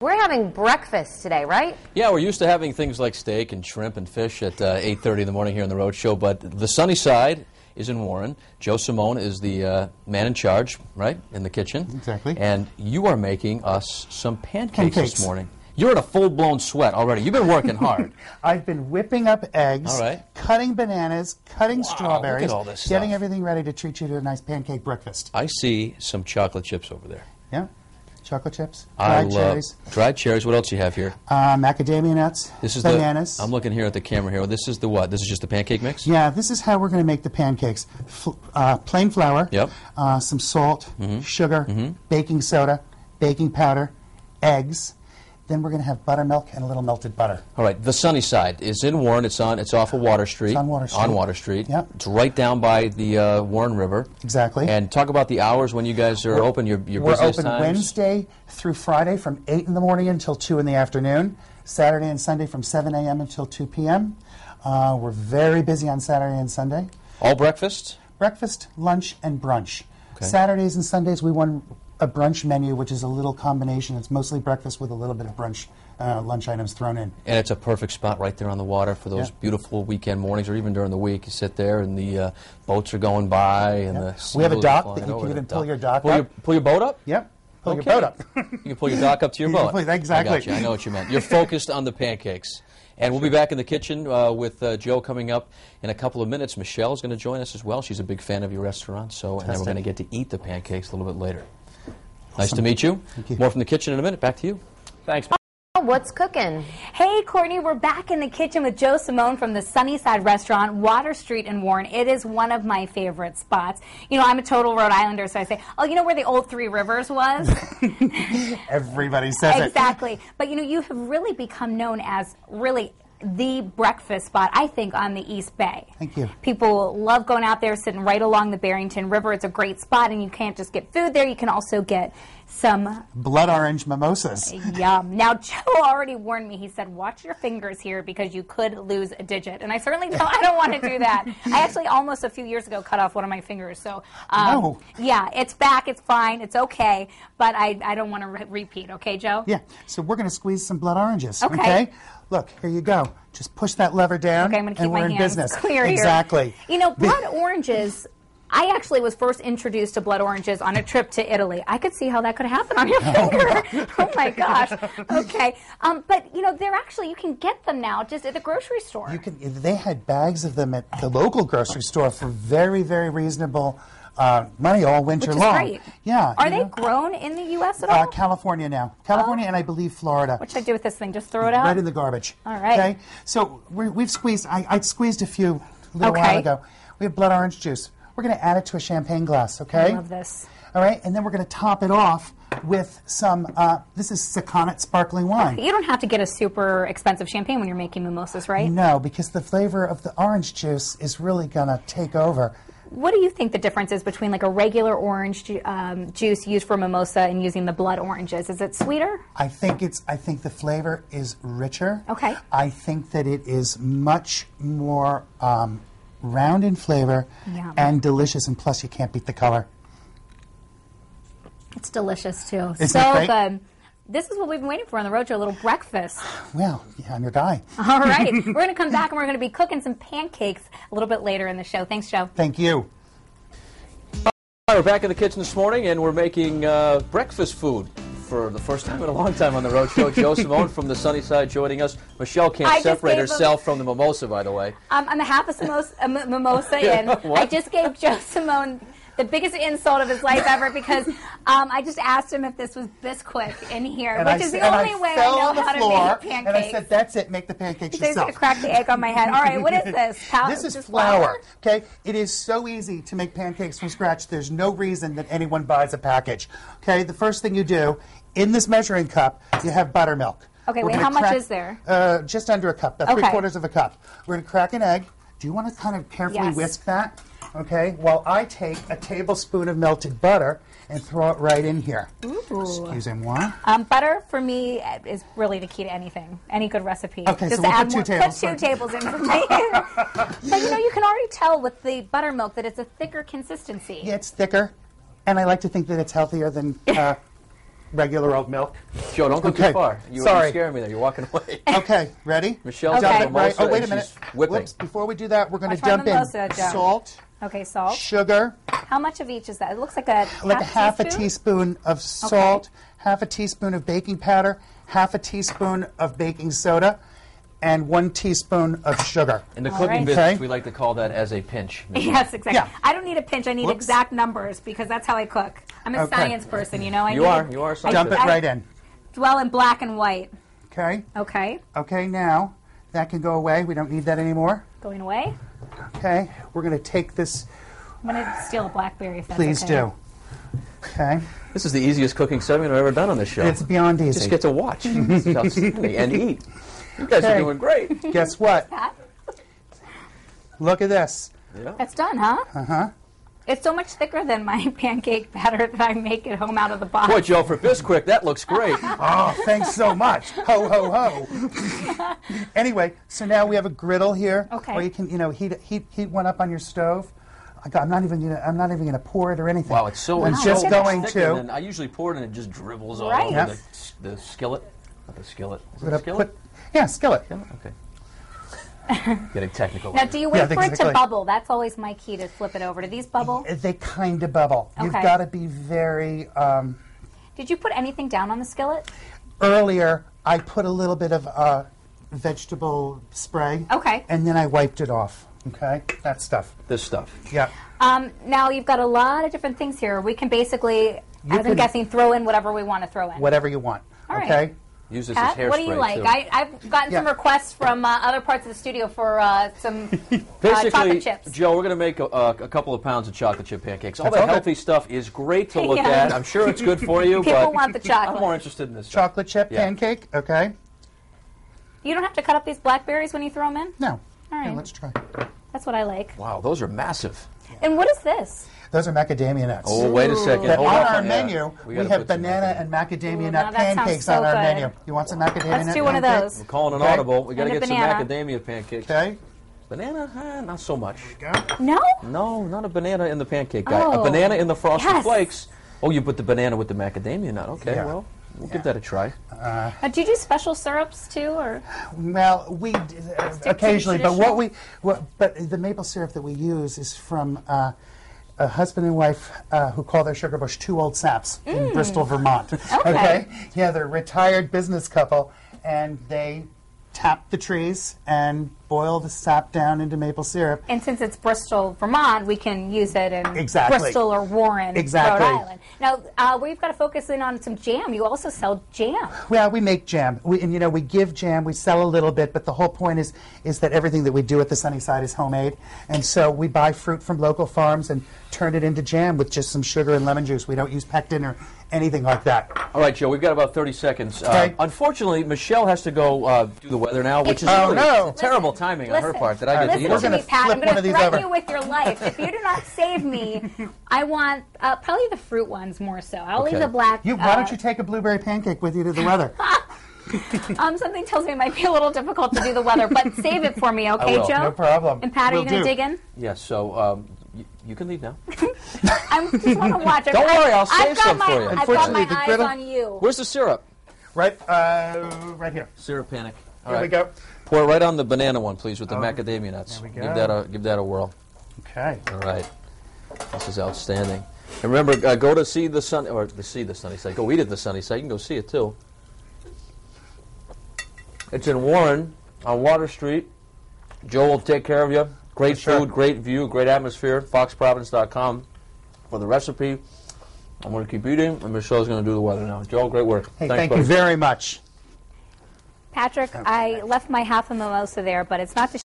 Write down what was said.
We're having breakfast today, right? Yeah, we're used to having things like steak and shrimp and fish at 8:30 in the morning here on the Road Show, but the Sunnyside is in Warren. Joe Simone is the man in charge, right, in the kitchen. Exactly. And you are making us some pancakes this morning. You're in a full-blown sweat already. You've been working hard. I've been whipping up eggs, all right, cutting bananas, cutting strawberries, look at all this getting stuff. everything ready to treat you to a nice pancake breakfast. I see some chocolate chips over there. Yeah, chocolate chips, dried cherries. Dried cherries. What else do you have here? Macadamia nuts, this is bananas. I'm looking here at the camera here. This is the what? This is just the pancake mix? Yeah, this is how we're going to make the pancakes. Plain flour, yep. Some salt, sugar, baking soda, baking powder, eggs. Then we're going to have buttermilk and a little melted butter. All right. The Sunnyside is in Warren. It's off of Water Street. It's on Water Street. On Water Street. Yep. It's right down by the Warren River. Exactly. And talk about the hours when you guys are open. Your busiest times. We're open Wednesday through Friday from 8 in the morning until 2 in the afternoon. Saturday and Sunday from 7 a.m. until 2 p.m. We're very busy on Saturday and Sunday. All breakfast? Breakfast, lunch, and brunch. Okay. Saturdays and Sundays we run a brunch menu, which is a little combination. It's mostly breakfast with a little bit of brunch lunch items thrown in. And it's a perfect spot right there on the water for those beautiful weekend mornings, or even during the week. You sit there and the boats are going by, and the we have a dock that you can even pull your dock up. Pull your boat up? Yep. Pull your boat up. You can pull your dock up to your boat. Exactly. I got you. I know what you meant. You're focused on the pancakes. And we'll be back in the kitchen with Joe coming up in a couple of minutes. Michelle's going to join us as well. She's a big fan of your restaurant. So, and then we're going to get to eat the pancakes a little bit later. Nice to meet you. Thank you. More from the kitchen in a minute. Back to you. Thanks. What's cooking? Hey, Courtney, we're back in the kitchen with Joe Simone from the Sunnyside Restaurant, Water Street in Warren. It is one of my favorite spots. You know, I'm a total Rhode Islander, so I say, oh, you know where the old Three Rivers was? Everybody says it. Exactly. But, you know, you have really become known as really the breakfast spot, I think, on the East Bay. Thank you. People love going out there, sitting right along the Barrington River. It's a great spot, and you can't just get food there. You can also get some blood orange mimosas. Yum. Now, Joe already warned me. He said, watch your fingers here because you could lose a digit. And I certainly don't want to do that. I actually almost a few years ago cut off one of my fingers. So, no. Yeah, it's back. It's fine. It's okay. But I don't want to repeat. Okay, Joe? Yeah. So we're going to squeeze some blood oranges. Okay. Look, here you go. Just push that lever down, okay, I'm gonna keep and we're my in hands business. Clear here. Exactly. You know, blood oranges, I actually was first introduced to blood oranges on a trip to Italy. I could see how that could happen on your finger. Oh, my gosh. Okay. But, you know, they're actually, you can get them now just at the grocery store. You can. They had bags of them at the local grocery store for very, very reasonable money all winter Which is long. Great. Yeah. Are they grown in the U.S. at all? California now. California and I believe Florida. What should I do with this thing? Just throw it out? Right in the garbage. All right. Okay. So we've squeezed. I squeezed a few a little while ago. We have blood orange juice. We're going to add it to a champagne glass. Okay. I love this. All right, and then we're going to top it off with some. This is Sakonnet sparkling wine. You don't have to get a super expensive champagne when you're making mimosas, right? No, because the flavor of the orange juice is really going to take over. What do you think the difference is between like a regular orange juice used for mimosa and using the blood oranges? Is it sweeter? I think the flavor is richer. Okay. I think that it is much more round in flavor and delicious, and plus you can't beat the color. It's delicious too. Isn't so it great? Good. This is what we've been waiting for on the road show, a little breakfast. Well, yeah, I'm your guy. All right. We're going to come back and we're going to be cooking some pancakes a little bit later in the show. Thanks, Joe. Thank you. We're back in the kitchen this morning, and we're making breakfast food for the first time in a long time on the Road Show. Joe Simone from the Sunnyside joining us. Michelle can't separate herself from the mimosa, by the way. I'm a half a mimosa in. I just gave Joe Simone the biggest insult of his life ever because I just asked him if this was Bisquick in here, which is the only way I know how to make pancakes. And I said, that's it, make the pancakes so yourself. He's going to crack the egg on my head. All right, what is this? This is flour. Okay, it is so easy to make pancakes from scratch. There's no reason that anyone buys a package. Okay, the first thing you do, in this measuring cup, you have buttermilk. Okay, wait, how much is there? Just under a cup, about 3/4 of a cup. We're going to crack an egg. Do you want to kind of carefully whisk that? Okay, while I take a tablespoon of melted butter and throw it right in here. Ooh. Excusez-moi. Butter, for me, is really the key to anything, any good recipe. Okay, just so we'll add put 2 tablespoons. Put 2 tables in for me. But, you know, you can already tell with the buttermilk that it's a thicker consistency. Yeah, it's thicker, and I like to think that it's healthier than regular oat milk. Joe, don't go Okay. too far. You're scaring me there. You're walking away. Okay, ready? Michelle's Okay. got Dump it right. mimosa Oh, wait a and minute. she's whipping. Whoops, before we do that, we're going to What's wrong dump in mimosa, Joe? salt, Okay, salt. sugar, How much of each is that? It looks like a half a teaspoon of salt, half a teaspoon of baking powder, half a teaspoon of baking soda, and 1 teaspoon of sugar. In the All cooking right. business, Okay. we like to call that as a pinch. Yes, exactly. Yeah. I don't need a pinch. I need Whoops. exact numbers because that's how I cook. I'm a Okay. science person, you know. You are a Dump scientist. it right in. Dwell in black and white. Okay? Okay, Okay, now that can go away. We don't need that anymore. going away. Okay, we're going to take this. I'm going to steal a blackberry if that's Please okay. do. Okay? This is the easiest cooking segment I've ever done on this show. It's beyond easy. Just get to watch. This is outstanding. And eat. You guys are Okay. doing great. Guess what? Pat, Look at this. Yeah. that's done, huh? Uh-huh. It's so much thicker than my pancake batter that I make at home out of the box. Boy, Joe, for Bisquick, that looks great. Oh, thanks so much. Ho, ho, ho. Anyway, so now we have a griddle here. Okay. Where you can, heat one up on your stove. I'm not even gonna pour it or anything. Wow, it's so I'm it's just so going thick, to. and then I usually pour it and it just dribbles all Right. over Yep. the skillet. Not the skillet. Is it We're a gonna skillet? skillet. Okay. Getting technical. Now, do you Yeah, wait for it to exactly. bubble? That's always my key to flip it over. Do these bubble? They kind of bubble. You've Okay. got to be very. Did you put anything down on the skillet? Earlier, I put a little bit of vegetable spray. Okay. And then I wiped it off. Okay, that stuff. This stuff. Yeah. Now, you've got a lot of different things here. We can basically, as I'm can- guessing, throw in whatever we want to throw in. Whatever you want. All right. Okay. Use this Pat, as hairspray, what do you like? too. I've gotten some Yeah. requests from other parts of the studio for some Basically, chocolate chips. Joe, we're going to make a couple of pounds of chocolate chip pancakes. All That's that all good. healthy stuff is great to look Yeah. at. I'm sure it's good for you, People but want the chocolate. I'm more interested in this stuff. Chocolate chip Yeah. pancake. Okay. You don't have to cut up these blackberries when you throw them in? No. All right. Yeah, let's try. That's what I like. Wow, those are massive. And what is this? Those are macadamia nuts. Oh, wait a second. But Hold on on. our Yeah. menu, we gotta have put some banana macadamia. and macadamia Ooh, nut now that sounds pancakes so on our good. menu. You want some macadamia Let's nut do one of pancakes? those. I'm calling an Okay. audible. We got to And a get some banana. macadamia pancakes. Okay. Banana? Not so much. No? No, not a banana in the pancake guy. A Oh. banana in the frosted Yes. flakes. Oh, you put the banana with the macadamia nut. Okay, Yeah. well, we'll give that a try. Do you do special syrups too, or Well, we occasionally, but traditional? but the maple syrup that we use is from a husband and wife who call their sugar bush Two Old Saps in Bristol, Vermont. Okay. Yeah, they're a retired business couple, and they tap the trees and boil the sap down into maple syrup. and since it's Bristol, Vermont, we can use it in Exactly. Bristol or Warren, Exactly. Rhode Island. Now, we've got to focus in on some jam. You also sell jam. Well, we make jam, and we give jam. We sell a little bit, but the whole point is that everything that we do at the Sunnyside is homemade, and so we buy fruit from local farms and turn it into jam with just some sugar and lemon juice. We don't use pectin or anything like that. All right, Joe, we've got about 30 seconds. Okay. Unfortunately, Michelle has to go do the weather now, which is Oh, really no. terrible timing on her Listen, part that I get to Listen eat We're to them. gonna me, Pat. flip I'm one going of to these threaten over. you with your life. If you do not save me, I want probably the fruit ones more so. I'll leave Okay. the black. Why don't you take a blueberry pancake with you to the weather? Something tells me it might be a little difficult to do the weather, but save it for me, okay, will. Joe? No problem. And Pat, are Will you going do. to dig in? Yes, so you can leave now. I just want to watch it. Don't worry, I'll save I've got some my, for you. I've got my Unfortunately, the eyes griddle- on you. Where's the syrup? Right here. Syrup panic. All Here right. we go. Pour it right on the banana one, please, with the macadamia nuts. there we Give that a whirl. Okay. All right. This is outstanding. And remember, go to see the Sunnyside. Go eat at the Sunnyside. You can go see it too. It's in Warren on Water Street. Joe will take care of you. Great Sure. food, great view, great atmosphere. FoxProvidence.com for the recipe. I'm going to keep eating, and Michelle's going to do the weather now. Joe, great work. Hey, Thanks, thank you buddy. very much. Patrick, I left my half a mimosa there, but it's not to